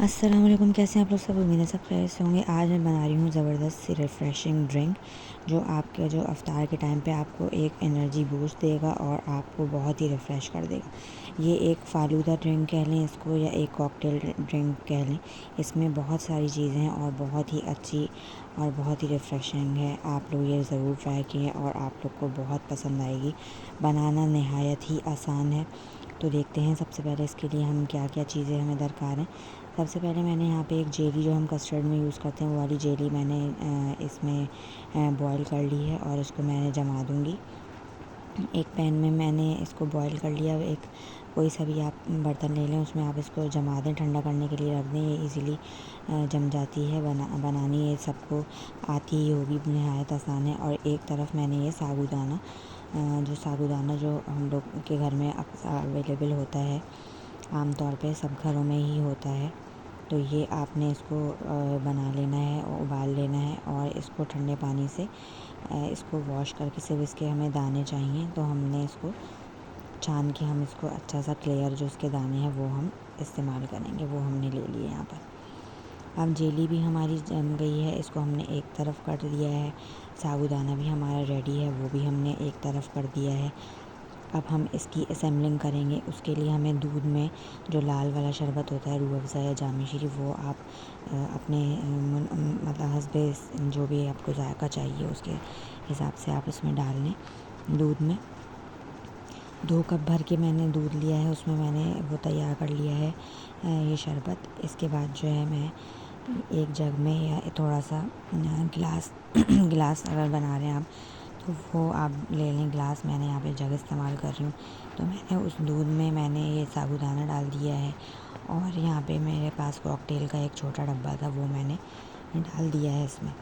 अस्सलाम वालेकुम, कैसे हैं आप लोग सब। उम्मीद है सब खैरियत से होंगे। आज मैं बना रही हूँ ज़बरदस्त सी रिफ़्रेशिंग ड्रिंक जो आपके जो इफ्तार के टाइम पे आपको एक एनर्जी बूस्ट देगा और आपको बहुत ही रिफ़्रेश कर देगा। ये एक फ़ालूदा ड्रिंक कह लें इसको या एक कॉकटेल ड्रिंक कह लें। इसमें बहुत सारी चीज़ें हैं और बहुत ही अच्छी और बहुत ही रिफ़्रेशिंग है। आप लोग ये ज़रूर ट्राई किए और आप लोग को बहुत पसंद आएगी। बनाना नहायत ही आसान है। तो देखते हैं सबसे पहले इसके लिए हम क्या क्या चीज़ें हमें दरकार हैं। सबसे पहले मैंने यहाँ पे एक जेली जो हम कस्टर्ड में यूज़ करते हैं वो वाली जेली मैंने इसमें बॉईल कर ली है और इसको मैंने जमा दूँगी। एक पैन में मैंने इसको बॉईल कर लिया। एक कोई सा भी आप बर्तन ले लें, उसमें आप इसको जमा दें, ठंडा करने के लिए रख दें। ये इजीली जम जाती है। बनानी ये सबको आती ही होगी, नहायत आसान है। और एक तरफ मैंने ये साबूदाना जो हम लोग के घर में अक्सर अवेलेबल होता है, आम तौर पे सब घरों में ही होता है। तो ये आपने इसको बना लेना है और उबाल लेना है और इसको ठंडे पानी से इसको वॉश करके सिर्फ इसके हमें दाने चाहिए। तो हमने इसको छान के हम इसको अच्छा सा क्लियर जो इसके दाने हैं वो हम इस्तेमाल करेंगे, वो हमने ले लिए यहाँ पर। अब जेली भी हमारी जम गई है, इसको हमने एक तरफ कर दिया है। साबूदाना भी हमारा रेडी है, वो भी हमने एक तरफ कर दिया है। अब हम इसकी असेंबलिंग करेंगे। उसके लिए हमें दूध में जो लाल वाला शरबत होता है, रूह अफ़ज़ा या जामी शीरी, वो आप अपने मतलब हस्बे जो भी आपको जायका चाहिए उसके हिसाब से आप इसमें डाल लें। दूध में 2 कप भर के मैंने दूध लिया है, उसमें मैंने वो तैयार कर लिया है ये शरबत। इसके बाद जो है मैं एक जग में या थोड़ा सा गिलास गिलास अगर बना रहे हैं आप तो वो आप ले लें गिलास। मैंने यहाँ पे जग इस्तेमाल कर रही हूँ। तो मैंने उस दूध में मैंने ये साबूदाना डाल दिया है और यहाँ पे मेरे पास कॉकटेल का एक छोटा डब्बा था, वो मैंने डाल दिया है इसमें।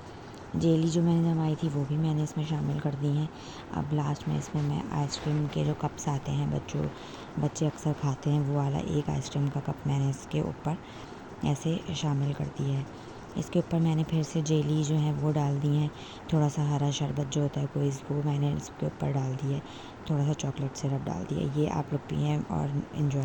जेली जो मैंने जमाई थी वो भी मैंने इसमें शामिल कर दी हैं। अब लास्ट में इसमें मैं आइसक्रीम के जो कप्स आते हैं बच्चे अक्सर खाते हैं, वो वाला एक आइसक्रीम का कप मैंने इसके ऊपर ऐसे शामिल कर दिया है। इसके ऊपर मैंने फिर से जेली जो है वो डाल दी है। थोड़ा सा हरा शरबत जो होता है कोई, वो मैंने इसके ऊपर डाल दिया है। थोड़ा सा चॉकलेट सिरप डाल दिया। ये आप लोग पिएं और इन्जॉय